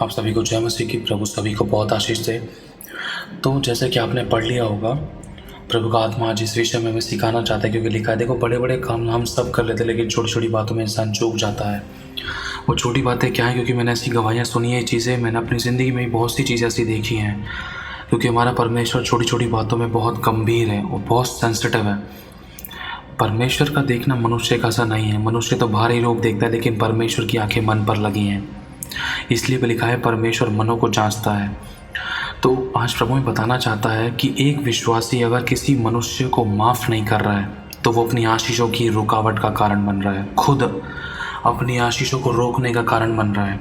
आप सभी को जय मसीह की। प्रभु सभी को बहुत आशीष दे। तो जैसे कि आपने पढ़ लिया होगा, प्रभु का आत्मा आज इस विषय में हमें सिखाना चाहता है, क्योंकि लिखा है, देखो बड़े बड़े काम हम सब कर लेते हैं, लेकिन छोटी छोटी बातों में इंसान चूक जाता है। वो छोटी बातें क्या है? क्योंकि मैंने ऐसी गवाहियाँ सुनी है, चीज़ें मैंने अपनी ज़िंदगी में बहुत सी चीज़ें ऐसी देखी हैं। क्योंकि हमारा परमेश्वर छोटी छोटी बातों में बहुत गंभीर है और बहुत सेंसिटिव है। परमेश्वर का देखना मनुष्य का सा नहीं है। मनुष्य तो बाहरी रूप देखता है, लेकिन परमेश्वर की आंखें मन पर लगी हैं। इसलिए भी लिखा है, परमेश्वर मनों को जांचता है। तो आज प्रभु में बताना चाहता है कि एक विश्वासी अगर किसी मनुष्य को माफ़ नहीं कर रहा है, तो वो अपनी आशीषों की रुकावट का कारण बन रहा है, खुद अपनी आशीषों को रोकने का कारण बन रहा है।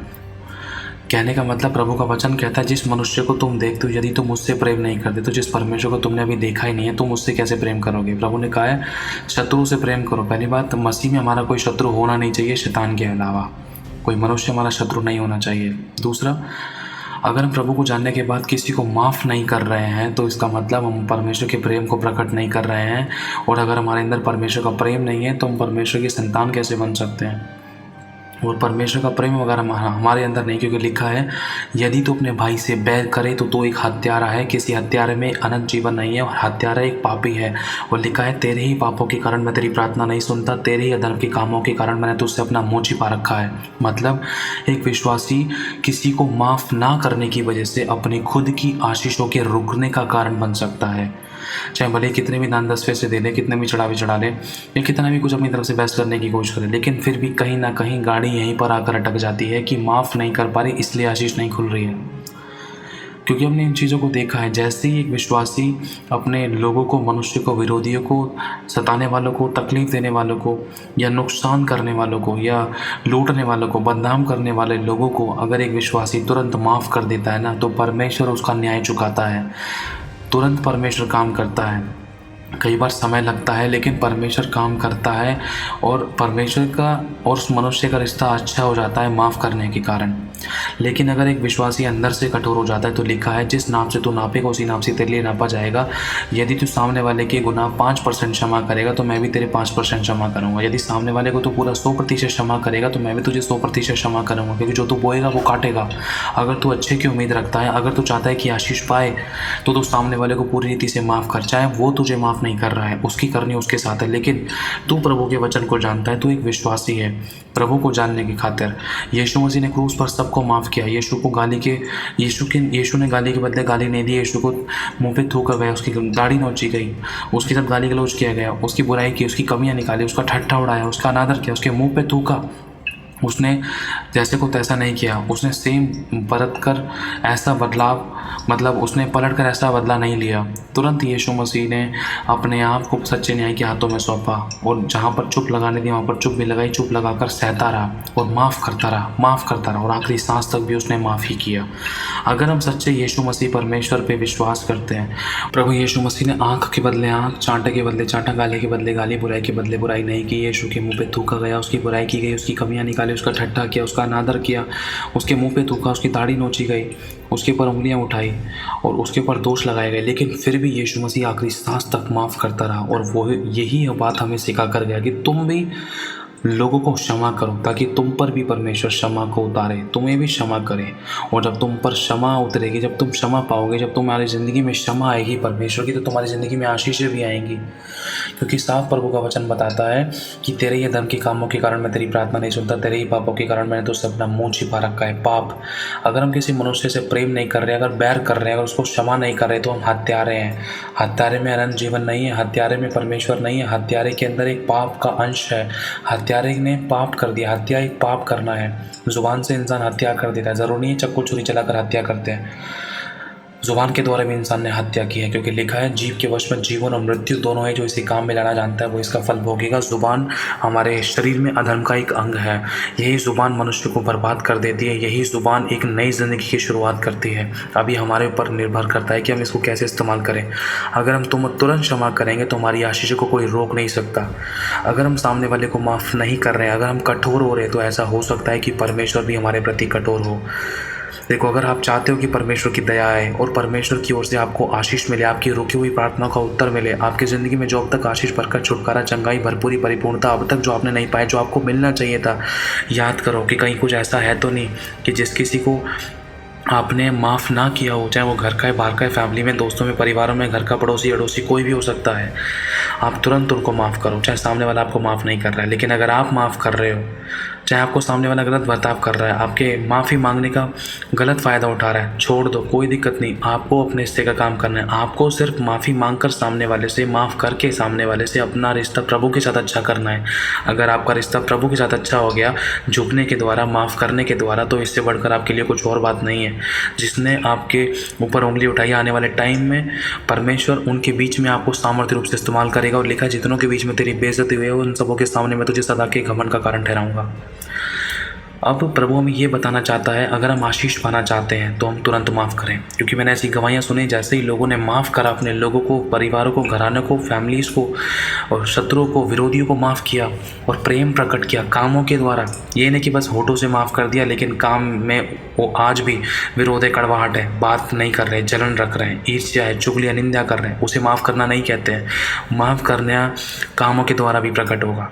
कहने का मतलब, प्रभु का वचन कहता है, जिस मनुष्य को तुम देखते हो, यदि तुम उससे प्रेम नहीं करते, तो जिस परमेश्वर को तुमने अभी देखा ही नहीं है, तुम उससे कैसे प्रेम करोगे? प्रभु ने कहा है, शत्रु से प्रेम करो। पहली बात, मसीह में हमारा कोई शत्रु होना नहीं चाहिए, शैतान के अलावा कोई मनुष्य हमारा शत्रु नहीं होना चाहिए। दूसरा, अगर हम प्रभु को जानने के बाद किसी को माफ़ नहीं कर रहे हैं, तो इसका मतलब हम परमेश्वर के प्रेम को प्रकट नहीं कर रहे हैं। और अगर हमारे अंदर परमेश्वर का प्रेम नहीं है, तो हम परमेश्वर की संतान कैसे बन सकते हैं? और परमेश्वर का प्रेम अगर हमारे अंदर नहीं, क्योंकि लिखा है, यदि तो अपने भाई से बैर करे तो एक हत्यारा है। किसी हत्यारे में अनंत जीवन नहीं है, और हत्यारा एक पापी है। और लिखा है, तेरे ही पापों के कारण मैं तेरी प्रार्थना नहीं सुनता, तेरे ही अधर्म के कामों के कारण मैंने तुझसे अपना मुँह छिपा रखा है। मतलब एक विश्वासी किसी को माफ़ ना करने की वजह से अपनी खुद की आशीषों के रुकने का कारण बन सकता है। चाहे भले कितने भी दान दसवें से दे ले, कितने भी चढ़ा ले, या कितना भी कुछ अपनी तरफ से बेस्ट करने की कोशिश करे, लेकिन फिर भी कहीं ना कहीं गाड़ी यहीं पर आकर अटक जाती है कि माफ़ नहीं कर पा रही, इसलिए आशीष नहीं खुल रही है। क्योंकि हमने इन चीज़ों को देखा है। जैसे ही एक विश्वासी अपने लोगों को, मनुष्य को, विरोधियों को, सताने वालों को, तकलीफ़ देने वालों को, या नुकसान करने वालों को, या लूटने वालों को, बदनाम करने वाले लोगों को अगर एक विश्वासी तुरंत माफ़ कर देता है ना, तो परमेश्वर उसका न्याय चुकाता है। तुरंत परमेश्वर काम करता है। कई बार समय लगता है, लेकिन परमेश्वर काम करता है, और परमेश्वर का और उस मनुष्य का रिश्ता अच्छा हो जाता है माफ़ करने के कारण। लेकिन अगर एक विश्वासी अंदर से कठोर हो जाता है, तो लिखा है, जिस नाप से तू नापेगा उसी नाप से तेरे लिए नापा जाएगा। यदि तू सामने वाले के गुनाह 5% क्षमा करेगा, तो मैं भी तेरे 5% क्षमा करूँगा। यदि सामने वाले को तू पूरा 100% क्षमा करेगा, तो मैं भी तुझे 100% क्षमा करूँगा। क्योंकि जो तू बोएगा वो काटेगा। अगर तू अच्छे की उम्मीद रखता है, अगर तू चाहता है कि आशीष पाए, तो तू सामने वाले को पूरी रीति से माफ़ कर। चाहे वो तुझे माफ़ नहीं कर रहा है, उसकी करनी उसके साथ है, लेकिन तू प्रभु के वचन को जानता है, तू एक विश्वासी है। प्रभु को जानने की खातिर यीशु मसीह ने क्रूस पर सबको माफ़ किया। यीशु ने गाली के बदले गाली नहीं दी। यीशु को मुंह पे थूका गया, उसकी दाढ़ी नोची गई, उसके साथ गाली गलौज किया गया, उसकी बुराई की, उसकी कमियां निकाली, उसका ठट्ठा उड़ाया, उसका अनादर किया, उसके मुंह पे थूका। उसने जैसे को तैसा नहीं किया। उसने सेम बरत कर ऐसा बदलाव, मतलब उसने पलट कर ऐसा बदला नहीं लिया। तुरंत यीशु मसीह ने अपने आप को सच्चे न्याय के हाथों में सौंपा, और जहाँ पर चुप लगाने दी वहाँ पर चुप भी लगाई, चुप लगाकर सहता रहा और माफ़ करता रहा, और आखिरी सांस तक भी उसने माफ़ ही किया। अगर हम सच्चे यीशु मसीह परमेश्वर पे विश्वास करते हैं, प्रभु यीशु मसीह ने आँख के बदले आँख, चांटे के बदले चांटा, गाली के बदले गाली, बुराई के बदले बुराई नहीं की। यीशु के मुँह पे थूका गया, उसकी बुराई की गई, उसकी कमियाँ निकाली, उसका ठट्ठा किया, उसका अनादर किया, उसके मुंह पे थूका, उसकी दाढ़ी नोची गई, उसके ऊपर उंगलियां उठाई और उसके ऊपर दोष लगाए गए। लेकिन फिर भी यीशु मसीह आखिरी सांस तक माफ़ करता रहा। और वो यही बात हमें सिखा कर गया कि तुम भी लोगों को क्षमा करो, ताकि तुम पर भी परमेश्वर क्षमा को उतारे, तुम्हें भी क्षमा करे। और जब तुम पर क्षमा उतरेगी, जब तुम क्षमा पाओगे, जब तुम्हारी ज़िंदगी में क्षमा आएगी परमेश्वर की, तो तुम्हारी ज़िंदगी में आशीषें भी आएंगी। क्योंकि साफ प्रभु का वचन बताता है कि तेरे ही धर्म के कामों के कारण मैं तेरी प्रार्थना नहीं सुनता, तेरे ही पापों के कारण मैंने तुझसे अपना मुँह छिपा रखा है। पाप, अगर हम किसी मनुष्य से प्रेम नहीं कर रहे, अगर बैर कर रहे हैं, अगर उसको क्षमा नहीं कर रहे, तो हम हत्यारे हैं। हत्यारे में अनंत जीवन नहीं है, हत्यारे में परमेश्वर नहीं है, हत्यारे के अंदर एक पाप का अंश है। हत्यारे ने पाप कर दिया। हत्या एक पाप करना है। जुबान से इंसान हत्या कर देता है। ज़रूरी नहीं चाकू छुरी चलाकर हत्या करते हैं, जुबान के द्वारा भी इंसान ने हत्या की है। क्योंकि लिखा है, जीव के वश में जीवन और मृत्यु दोनों है, जो इसी काम में लाना जानता है वो इसका फल भोगेगा। जुबान हमारे शरीर में अधर्म का एक अंग है। यही जुबान मनुष्य को बर्बाद कर देती है। यही जुबान एक नई ज़िंदगी की शुरुआत करती है। अभी हमारे ऊपर निर्भर करता है कि हम इसको कैसे इस्तेमाल करें। अगर हम तुरंत क्षमा करेंगे, तो हमारी आशीषों को कोई रोक नहीं सकता। अगर हम सामने वाले को माफ़ नहीं कर रहे हैं, अगर हम कठोर हो रहे हैं, तो ऐसा हो सकता है कि परमेश्वर भी हमारे प्रति कठोर हो। देखो, अगर आप चाहते हो कि परमेश्वर की दया आए और परमेश्वर की ओर से आपको आशीष मिले, आपकी रुकी हुई प्रार्थनाओं का उत्तर मिले, आपकी ज़िंदगी में जो अब तक आशीष, बरकत, छुटकारा, चंगाई, भरपूरी, परिपूर्णता अब तक जो आपने नहीं पाया, जो आपको मिलना चाहिए था, याद करो कि कहीं कुछ ऐसा है तो नहीं कि जिस किसी को आपने माफ़ ना किया हो, चाहे वो घर का है, बाहर का है, फैमिली में, दोस्तों में, परिवारों में, घर का पड़ोसी अड़ोसी कोई भी हो सकता है, आप तुरंत उनको माफ़ करो, चाहे सामने वाला आपको माफ़ नहीं कर रहा है। लेकिन अगर आप माफ़ कर रहे हो, चाहे आपको सामने वाला गलत बर्ताव कर रहा है, आपके माफ़ी मांगने का गलत फ़ायदा उठा रहा है, छोड़ दो, कोई दिक्कत नहीं। आपको अपने हिस्से का काम करना है। आपको सिर्फ माफ़ी मांग कर सामने वाले से, माफ़ करके सामने वाले से अपना रिश्ता प्रभु के साथ अच्छा करना है। अगर आपका रिश्ता प्रभु के साथ अच्छा हो गया झुकने के द्वारा, माफ़ करने के द्वारा, तो इससे बढ़कर आपके लिए कुछ और बात नहीं है। जिसने आपके ऊपर उंगली उठाई, आने वाले टाइम में परमेश्वर उनके बीच में आपको सामर्थ्य रूप से इस्तेमाल करेगा। और लिखा, जितनों के बीच में तेरी बेइज्जती हुई है उन सबों के सामने मैं तुझे सदा के घमंड का कारण ठहराऊंगा। अब प्रभु हमें ये बताना चाहता है, अगर हम आशीष पाना चाहते हैं तो हम तुरंत माफ़ करें। क्योंकि मैंने ऐसी गवाहियाँ सुनी, जैसे ही लोगों ने माफ़ करा, अपने लोगों को, परिवारों को, घरानों को, फैमिलीज़ को और शत्रुओं को, विरोधियों को माफ़ किया और प्रेम प्रकट किया कामों के द्वारा। ये नहीं कि बस होठों से माफ़ कर दिया, लेकिन काम में वो आज भी विरोध है, कड़वाहट है, बात नहीं कर रहे, जलन रख रहे हैं, ईर्ष्या है, चुगलिया, निंदा कर रहे हैं, उसे माफ़ करना नहीं कहते हैं। माफ़ करना कामों के द्वारा भी प्रकट होगा।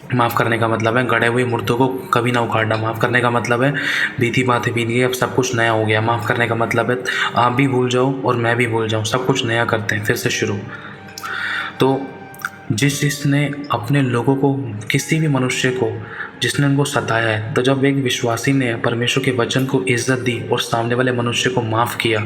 माफ़ करने का मतलब है गड़े हुए मुर्दों को कभी ना उखाड़ना। माफ़ करने का मतलब है बीती बातें बीत गई, अब सब कुछ नया हो गया। माफ़ करने का मतलब है आप भी भूल जाओ और मैं भी भूल जाऊँ, सब कुछ नया करते हैं, फिर से शुरू। तो जिसने अपने लोगों को, किसी भी मनुष्य को जिसने उनको सताया है, तो जब एक विश्वासी ने परमेश्वर के वचन को इज्जत दी और सामने वाले मनुष्य को माफ़ किया,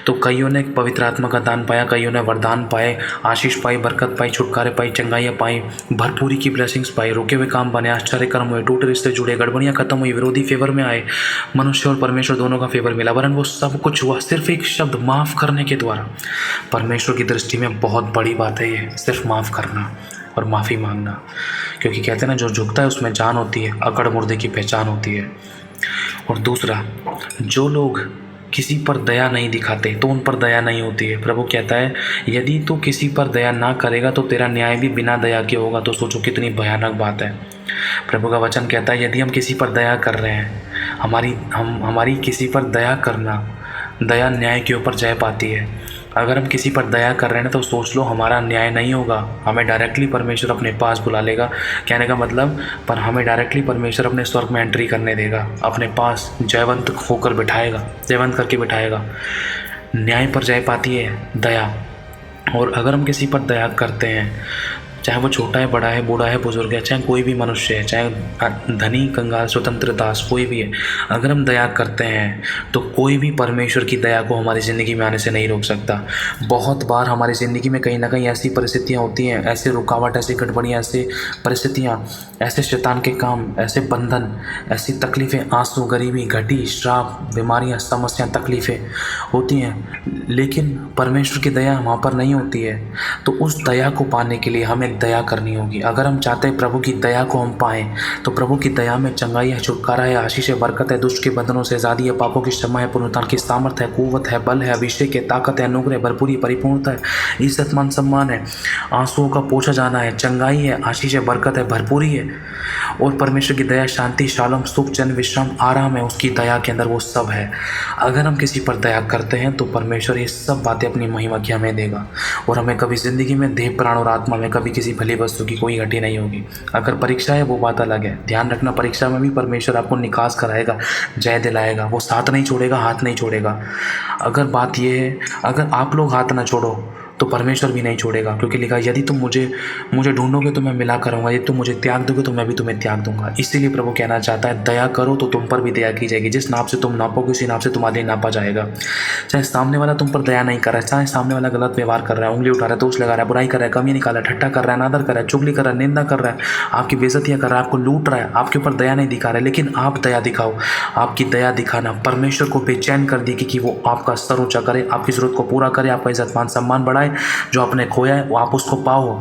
तो कईयों ने पवित्र आत्मा का दान पाया, कईयों ने वरदान पाए, आशीष पाई, बरकत पाई, छुटकारे पाई, चंगाइयाँ पाई, भरपूरी की ब्लेसिंग्स पाई, रुके हुए काम बने, आश्चर्य कर्म हुए, टूटे रिश्ते जुड़े, गड़बड़ियाँ खत्म हुई, विरोधी फेवर में आए, मनुष्य और परमेश्वर दोनों का फेवर मिला। वरन वो सब कुछ हुआ सिर्फ एक शब्द माफ़ करने के द्वारा। परमेश्वर की दृष्टि में बहुत बड़ी बात है ये, सिर्फ माफ़ करना और माफ़ी मांगना। क्योंकि कहते हैं ना, जो झुकता है उसमें जान होती है, अकड़ मुर्दे की पहचान होती है। और दूसरा, जो लोग किसी पर दया नहीं दिखाते तो उन पर दया नहीं होती है। प्रभु कहता है, यदि तू किसी पर दया ना करेगा तो तेरा न्याय भी बिना दया के होगा। तो सोचो कितनी भयानक बात है। प्रभु का वचन कहता है, यदि हम किसी पर दया कर रहे हैं, हमारी किसी पर दया करना, दया न्याय के ऊपर जय पाती है। अगर हम किसी पर दया कर रहे हैं तो सोच लो हमारा न्याय नहीं होगा, हमें डायरेक्टली परमेश्वर अपने पास बुला लेगा। कहने का मतलब, पर हमें डायरेक्टली परमेश्वर अपने स्वर्ग में एंट्री करने देगा, अपने पास जयवंत होकर बिठाएगा, जयवंत करके बिठाएगा। न्याय पर जय पाती है दया। और अगर हम किसी पर दया करते हैं, चाहे वो छोटा है, बड़ा है, बूढ़ा है, बुजुर्ग है, चाहे कोई भी मनुष्य है, चाहे धनी, कंगाल, स्वतंत्र, दास, कोई भी है, अगर हम दया करते हैं तो कोई भी परमेश्वर की दया को हमारी ज़िंदगी में आने से नहीं रोक सकता। बहुत बार हमारी ज़िंदगी में कहीं ना कहीं ऐसी परिस्थितियाँ होती हैं, ऐसे रुकावट, ऐसी गड़बड़ियाँ, ऐसी परिस्थितियाँ, ऐसे शैतान के काम, ऐसे बंधन, ऐसी तकलीफ़ें, आंसू, गरीबी, घटी, श्राप, बीमारियाँ, समस्याएँ, तकलीफ़ें होती हैं, लेकिन परमेश्वर की दया वहाँ पर नहीं होती है। तो उस दया को पाने के लिए हमें दया करनी होगी। अगर हम चाहते हैं प्रभु की दया को हम पाएं, तो प्रभु की दया में चंगाई है, छुटकारा है, आशीष है, बरकत है, दुष्ट के बंधनों से आज़ादी है, पापों की क्षमा है, पुनरुत्थान की सामर्थ है, कुव्वत है, बल है, अभिषेक है, ताकत है, अनुग्रह है, भरपूरी, परिपूर्णता है, इज्जत, मान सम्मान है, आंसुओं का पोंछा जाना है, चंगाई है, आशीष है, बरकत है, भरपूरी है। और परमेश्वर की दया, शांति, शालोम, सुख, चैन, विश्राम, आराम है, उसकी दया के अंदर वो सब है। अगर हम किसी पर दया करते हैं तो परमेश्वर ये सब बातें अपनी महिमा की हमें देगा। और हमें कभी ज़िंदगी में देह, प्राण और आत्मा में कभी किसी भली वस्तु की कोई घटी नहीं होगी। अगर परीक्षा है वो बात अलग है, ध्यान रखना, परीक्षा में भी परमेश्वर आपको निकास कराएगा, जय दिलाएगा, वो साथ नहीं छोड़ेगा, हाथ नहीं छोड़ेगा। अगर बात ये है, अगर आप लोग हाथ ना छोड़ो तो परमेश्वर भी नहीं छोड़ेगा। क्योंकि लिखा, यदि तुम मुझे ढूंढोगे तो मैं मिला करूँगा, यदि तुम मुझे त्याग दोगे तो मैं भी तुम्हें त्याग दूंगा। इसीलिए प्रभु कहना चाहता है, दया करो तो तुम पर भी दया की जाएगी। जिस नाप से तुम नापोगे उसी नाप से तुम्हारे नापा जाएगा। चाहे सामने वाला तुम पर दया नहीं कर रहा है, चाहे सामने वाला गलत व्यवहार कर रहा है, उंगली उठा रहा है, दोष लगा रहा है, बुराई कर रहा है, कमी निकाल रहा है, ठट्टा कर रहा है, नादर कर रहा है, चुगली कर रहा है, निंदा कर रहा है, आपकी बेइज्जतियाँ कर रहा है, आपको लूट रहा है, आपके ऊपर दया नहीं दिखा रहा है, लेकिन आप दया दिखाओ। आपकी दया दिखाना परमेश्वर को बेचैन कर देगी कि वो आपका स्तर ऊँचा करे, आपकी ज़रूरत को पूरा करे, आपका इज्जत, मान, सम्मान बढ़ाए, जो आपने खोया है वो आप उसको पाओ।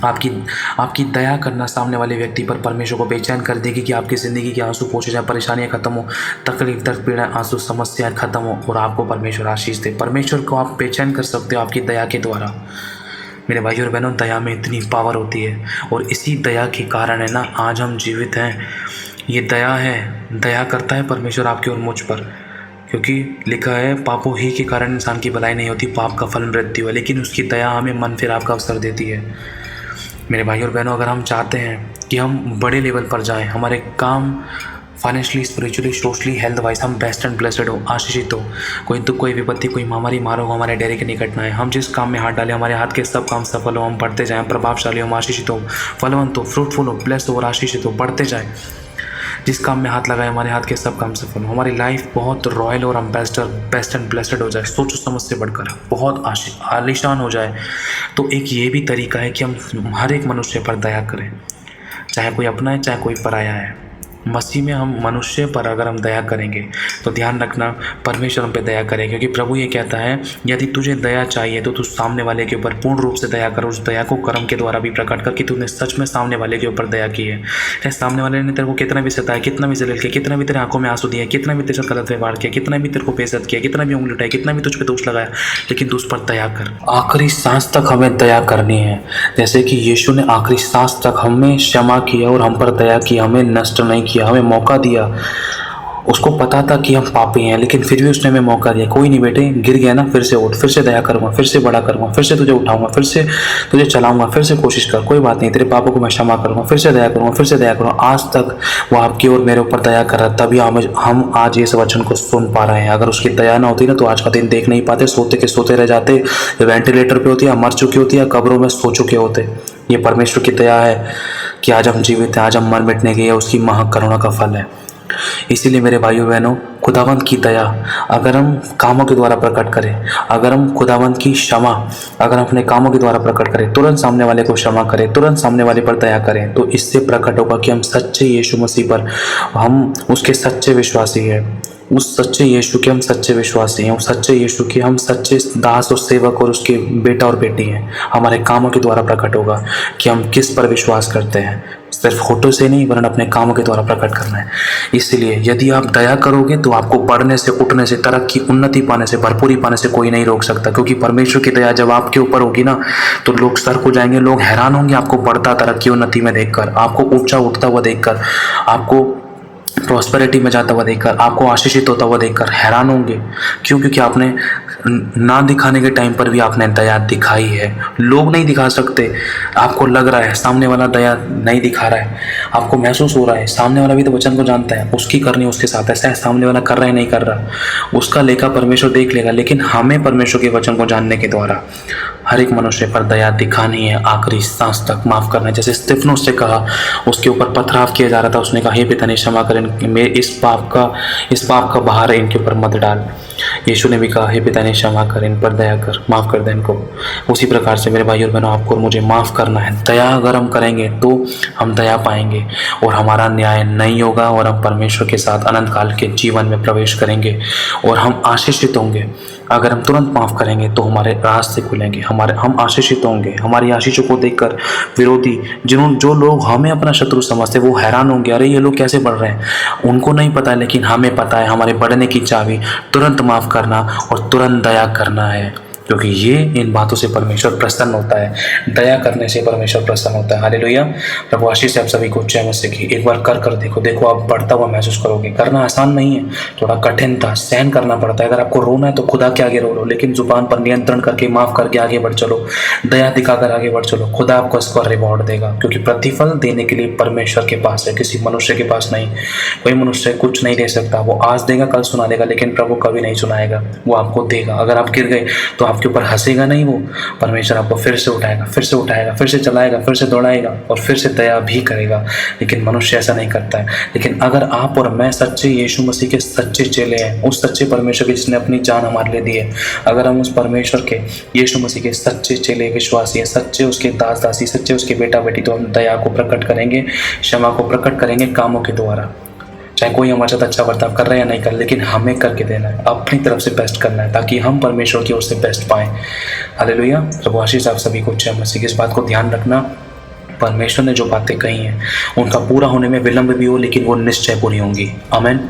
आपकी दया करना सामने वाले व्यक्ति पर परमेश्वर को बेचैन कर देगी कि आपकी ज़िंदगी के आंसू पोंछे जाए, परेशानियां खत्म हो, तकलीफ, दर्द, पीड़ा, आंसू, समस्याएं खत्म हो और आपको परमेश्वर आशीष दे। परमेश्वर को आप बेचैन कर सकते हो आपकी दया के द्वारा। मेरे भाइयों और बहनों, दया में इतनी पावर होती है और इसी दया के कारण है ना आज हम जीवित हैं। ये दया है, दया करता है परमेश्वर आपकी और मुझ पर। क्योंकि लिखा है, पापों ही के कारण इंसान की भलाई नहीं होती, पाप का फल मृत्यु है, लेकिन उसकी दया हमें मन फिर आपका अवसर देती है। मेरे भाइयों और बहनों, अगर हम चाहते हैं कि हम बड़े लेवल पर जाएं, हमारे काम financially, spiritually, socially, health wise हम बेस्ट एंड ब्लेसड हो, आशीषित हो। कोई दुख, कोई विपत्ति, कोई महामारी, मारो हो हमारे डेरे के निकट ना आए। हम जिस काम में हाथ डालें हमारे हाथ के सब काम सफल हो, हम बढ़ते जाएं, प्रभावशाली हो, आशीषित हो, फलवंत हो, फ्रूटफुल हो, ब्लेस हो और आशीषित हो, बढ़ते जाएं। जिस काम में हाथ लगाए हमारे हाथ के सब काम सफल हो, हमारी लाइफ बहुत रॉयल और एम्बेसडर, बेस्ट एंड ब्लेसड हो जाए, सोचो समझ से बढ़कर बहुत आलीशान हो जाए। तो एक ये भी तरीका है कि हम हर एक मनुष्य पर दया करें, चाहे कोई अपना है चाहे कोई पराया है। मसीह में हम मनुष्य पर अगर हम दया करेंगे तो ध्यान रखना परमेश्वर हम पे दया करें, क्योंकि प्रभु ये कहता है यदि तुझे दया चाहिए तो तू सामने वाले के ऊपर पूर्ण रूप से दया कर, उस दया को कर्म के द्वारा भी प्रकट कर कि तूने सच में सामने वाले के ऊपर दया की है। चाहे सामने वाले ने तेरे को कितना भी सताया, कितना भी जलील किया, कितना भी तेरे आंखों में आंसू दिया, कितना भी तेरे साथ गलत व्यवहार किया, कितना भी तेरे को बेइज्जत किया, कितना भी उंगली उठाई, कितना भी तुझ पर दोष लगाया, लेकिन तू उस पर दया कर। आखिरी सांस तक हमें दया करनी है, जैसे कि यीशु ने आखिरी सांस तक हमें क्षमा किया और हम पर दया की, हमें नष्ट नहीं किया, हमें मौका दिया। उसको पता था कि हम पापी हैं, लेकिन फिर भी उसने हमें मौका दिया। कोई नहीं बेटे, गिर गया ना, फिर से उठ, फिर से दया करूंगा, फिर से बड़ा करूंगा, फिर से तुझे उठाऊंगा, फिर से तुझे चलाऊंगा, फिर से कोशिश कर, कोई बात नहीं, तेरे पापों को मैं क्षमा करूंगा, फिर से दया करूंगा, फिर से दया करूंगा। आज तक वो आपकी और मेरे ऊपर दया कर रहा, तभी हम आज इस वचन को सुन पा रहे हैं। अगर उसकी दया ना होती ना तो आज का दिन देख नहीं पाते, सोते के सोते रह जाते, वेंटिलेटर पे होती है, मर चुके होती है, कब्रों में सो चुके होते। ये परमेश्वर की दया है कि आज हम जीवित हैं, आज हम मर मिटने गए, उसकी महाकरुणा का फल है। इसीलिए मेरे भाइयों बहनों, खुदावंत की दया अगर हम कामों के द्वारा प्रकट करें, अगर हम खुदावंत की क्षमा अगर हम अपने कामों के द्वारा प्रकट करें, तुरंत सामने वाले को क्षमा करें, तुरंत सामने वाले पर दया करें, तो इससे प्रकट होगा कि हम सच्चे यीशु मसीह पर, हम उसके सच्चे विश्वासी हैं। उस सच्चे यीशु के हम सच्चे विश्वासी हैं, उस सच्चे यीशु के हम सच्चे दास और सेवक और उसके बेटा और बेटी हैं। हमारे कामों के द्वारा प्रकट होगा कि हम किस पर विश्वास करते हैं, सिर्फ होठों से नहीं वरन अपने कामों के द्वारा प्रकट करना है। इसलिए यदि आप दया करोगे तो आपको बढ़ने से, उठने से, तरक्की, उन्नति पाने से, भरपूरी पाने से कोई नहीं रोक सकता, क्योंकि परमेश्वर की दया जब आपके ऊपर होगी ना तो लोग सर को जाएंगे, लोग हैरान होंगे आपको बढ़ता, तरक्की, उन्नति में देखकर, आपको ऊंचा उठता हुआ देखकर, आपको प्रॉस्पेरिटी में जाता हुआ देखकर, आपको आशीषित होता हुआ देखकर हैरान होंगे। क्यों? क्योंकि आपने ना दिखाने के टाइम पर भी आपने दया दिखाई है। लोग नहीं दिखा सकते, आपको लग रहा है सामने वाला दया नहीं दिखा रहा है, आपको महसूस हो रहा है सामने वाला भी तो वचन को जानता है, उसकी करनी उसके साथ, ऐसा है सामने वाला कर रहा है नहीं कर रहा, उसका लेखा परमेश्वर देख लेगा। लेकिन हमें परमेश्वर के वचन को जानने के द्वारा हर एक मनुष्य पर दया दिखानी है, आखिरी सांस तक माफ करना है। जैसे स्तिफनुस से कहा, उसके ऊपर पथराव किया जा रहा था, उसने कहा हे पिता ने क्षमा करें, इस पाप का भार इनके ऊपर मत डाल। यीशु ने भी कहा हे पिता ने क्षमा कर, इन पर दया कर, माफ़ कर दे इनको। उसी प्रकार से मेरे भाई और बहनों, आपको और मुझे माफ़ करना है। दया अगर हम करेंगे तो हम दया पाएंगे और हमारा न्याय नहीं होगा और हम परमेश्वर के साथ अनंत काल के जीवन में प्रवेश करेंगे और हम आशीषित होंगे। अगर हम तुरंत माफ़ करेंगे तो हमारे रास्ते खुलेंगे, हम आशीषित होंगे। हमारी आशीषों को देखकर विरोधी, जो लोग हमें अपना शत्रु समझते, वो हैरान होंगे, अरे ये लोग कैसे बढ़ रहे हैं। उनको नहीं पता है, लेकिन हमें पता है। हमारे बढ़ने की चाबी तुरंत माफ़ करना और तुरंत दया करना है, क्योंकि ये इन बातों से परमेश्वर प्रसन्न होता है। दया करने से परमेश्वर प्रसन्न होता है। हालेलुया। प्रभु आशीष से आप सभी को जय मसीह की। एक बार कर देखो आप बढ़ता हुआ महसूस करोगे। करना आसान नहीं है, थोड़ा कठिन था, सहन करना पड़ता है। अगर आपको रोना है तो खुदा के आगे रो लो, लेकिन जुबान पर नियंत्रण करके माफ करके आगे बढ़ चलो, दया दिखाकर आगे बढ़ चलो। खुदा आपको इसको रिवॉर्ड देगा, क्योंकि प्रतिफल देने के लिए परमेश्वर के पास है, किसी मनुष्य के पास नहीं। कोई मनुष्य कुछ नहीं दे सकता, वो आज देगा कल सुना देगा, लेकिन प्रभु कभी नहीं सुनाएगा, वो आपको देगा। अगर आप गिर गए तो आपके ऊपर हंसेगा नहीं, वो परमेश्वर आपको फिर से उठाएगा, फिर से उठाएगा, फिर से चलाएगा, फिर से दौड़ाएगा और फिर से दया भी करेगा। लेकिन मनुष्य ऐसा नहीं करता है। लेकिन अगर आप और मैं सच्चे यीशु मसीह के सच्चे चेले हैं, उस सच्चे परमेश्वर के जिसने अपनी जान हमारे लिए दी है, अगर हम उस परमेश्वर के यीशु मसीह के सच्चे चेले विश्वासी हैं, सच्चे उसके दास दासी, सच्चे उसके बेटा बेटी, तो हम दया को प्रकट करेंगे, क्षमा को प्रकट करेंगे कामों के द्वारा। चाहे कोई हमारे साथ अच्छा बर्ताव कर रहा है या नहीं कर, लेकिन हमें करके देना है, अपनी तरफ से बेस्ट करना है, ताकि हम परमेश्वर की ओर से बेस्ट पाएं। हालेलुया। प्रभु आशीष आप सभी को जय मसीह की। इस बात को ध्यान रखना, परमेश्वर ने जो बातें कही हैं उनका पूरा होने में विलंब भी हो, लेकिन वो निश्चय पूरी होंगी। आमीन।